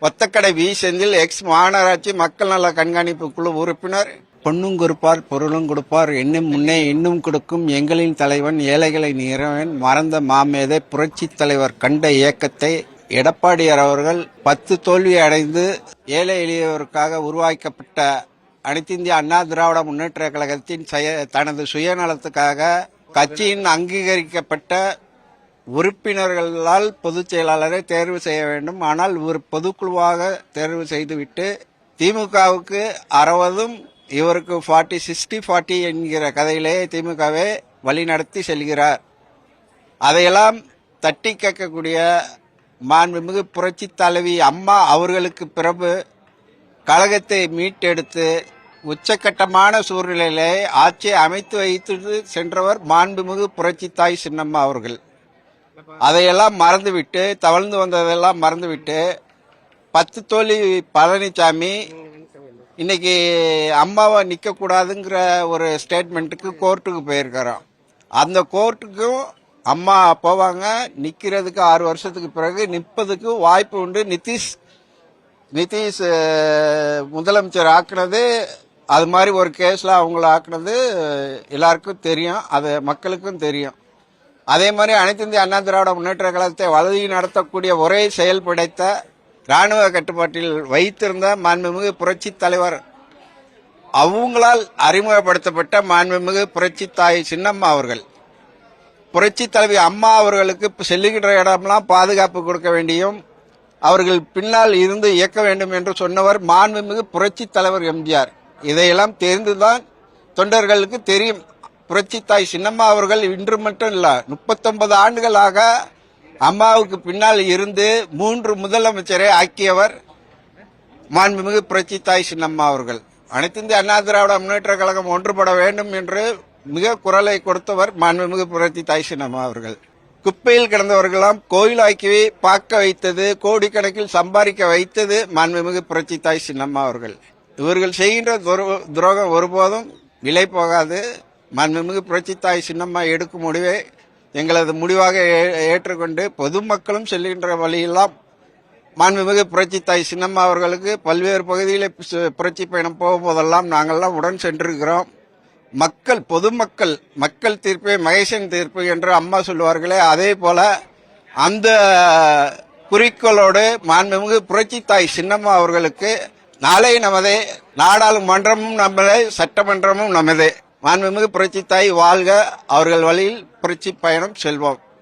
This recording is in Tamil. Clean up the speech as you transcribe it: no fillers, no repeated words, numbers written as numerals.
ஒத்தக்கடை வி செந்தில் எக்ஸ் மாநகராட்சி மக்கள் நல கண்காணிப்பு குழு உறுப்பினர். பொன்னும் கொடுப்பார் பொருளும் கொடுப்பார் என்னும் முன்னே இன்னும் கொடுக்கும் எங்களின் தலைவன் ஏழைகளை நீரவன் மறந்த மாமேதை புரட்சி தலைவர் கண்ட இயக்கத்தை எடப்பாடியார் அவர்கள் 10 தோல்வி அடைந்து ஏழை எளியவருக்காக உருவாக்கப்பட்ட அனைத்திந்திய அண்ணா திராவிட முன்னேற்ற கழகத்தின் தனது சுயநலத்துக்காக கட்சியின் அங்கீகரிக்கப்பட்ட உறுப்பினர்களால் பொதுச் செயலாளரை தேர்வு செய்ய வேண்டும். ஆனால் ஒரு பொதுக்குழுவாக தேர்வு செய்துவிட்டு திமுகவுக்கு 60 இவருக்கு 60 என்கிற கதையிலே திமுகவை வழிநடத்தி செல்கிறார். அதையெல்லாம் தட்டி கேட்கக்கூடிய மாண்புமிகு புரட்சி தலைவி அம்மா அவர்களுக்கு பிறகு கழகத்தை மீட்டெடுத்து உச்சக்கட்டமான சூழ்நிலையிலே ஆட்சியை அமைத்து வைத்து சென்றவர் மாண்புமிகு புரட்சி தாய் சின்னம்மா அவர்கள். அதையெல்லாம் மறந்துவிட்டு தவழ்ந்து வந்ததெல்லாம் மறந்துவிட்டு 10 தோல்வி பழனிசாமி இன்னைக்கு அம்மாவை நிக்க கூடாதுங்கிற ஒரு ஸ்டேட்மெண்ட்டுக்கு கோர்ட்டுக்கு போயிருக்கிறோம். அந்த கோர்ட்டுக்கும் அம்மா போவாங்க. நிக்கிறதுக்கு 6 வருஷத்துக்கு பிறகு நிற்பதுக்கு வாய்ப்பு உண்டு. நிதிஷ் முதலமைச்சர் ஆக்குனது அது மாதிரி ஒரு கேஸ்ல அவங்கள ஆக்குனது எல்லாருக்கும் தெரியும், அது மக்களுக்கும் தெரியும். அதே மாதிரி அனைத்து இந்திய அண்ணா திராவிட முன்னேற்ற கழகத்தை வழி நடத்தக்கூடிய ஒரே செயல் படைத்த ராணுவ கட்டுப்பாட்டில் வைத்திருந்த மாண்புமிகு புரட்சி தலைவர் அவங்களால் அறிமுகப்படுத்தப்பட்ட மாண்புமிகு புரட்சி தாய் சின்னம்மா அவர்கள், புரட்சி தலைவி அம்மா அவர்களுக்கு செல்லுகின்ற இடமெல்லாம் பாதுகாப்பு கொடுக்க வேண்டியும் அவர்கள் பின்னால் இருந்து இயக்க வேண்டும் என்று சொன்னவர் மாண்புமிகு புரட்சி தலைவர் எம்ஜிஆர். இதையெல்லாம் தெரிந்துதான் தொண்டர்களுக்கு தெரியும். புரட்சி தாய் சின்னம்மா அவர்கள் இன்று மட்டும் இல்ல 39 ஆண்டுகளாக அம்மாவுக்கு பின்னால் இருந்து 3 முதலமைச்சரை ஆக்கியவர் மாண்புமிகு புரட்சி தாய் சின்னம்மா அவர்கள். அனைத்து இந்திய அண்ணா திராவிட முன்னேற்ற கழகம் ஒன்றுபட வேண்டும் என்று மிக குரலை கொடுத்தவர் மாண்புமிகு புரட்சி தாய் சின்னம்மா அவர்கள். குப்பையில் கிடந்தவர்களெல்லாம் கோயிலாக்கி பார்க்க வைத்தது, கோடிக்கணக்கில் சம்பாதிக்க வைத்தது மாண்புமிகு புரட்சி தாய் சின்னம்மா அவர்கள். இவர்கள் செய்கின்ற துரோகம் ஒருபோதும் விலை போகாது. மாண்புமிகு புரட்சி தாய் சின்னம்மா எடுக்கும் முடிவை எங்களது முடிவாக ஏற்றுக்கொண்டு பொதுமக்களும் செல்கின்ற வழியெல்லாம் மாண்புமிகு புரட்சி தாய் சின்னம்மா அவர்களுக்கு பல்வேறு பகுதியில் புரட்சி பயணம் போகும்போதெல்லாம் நாங்கள்லாம் உடன் சென்றிருக்கிறோம். மக்கள் தீர்ப்பே மகேசன் தீர்ப்பு என்று அம்மா சொல்லுவார்களே, அதே போல அந்த குறிக்கோளோடு மாண்புமிகு புரட்சி தாய் சின்னம்மா அவர்களுக்கு நாளை நமதே, நாடாளுமன்றமும் நமதே, சட்டமன்றமும் நமதே. மாண்புமிகு புரட்சி தாய் வாழ்க, அவர்கள் வழியில் புரட்சி பயணம் செல்வோம்.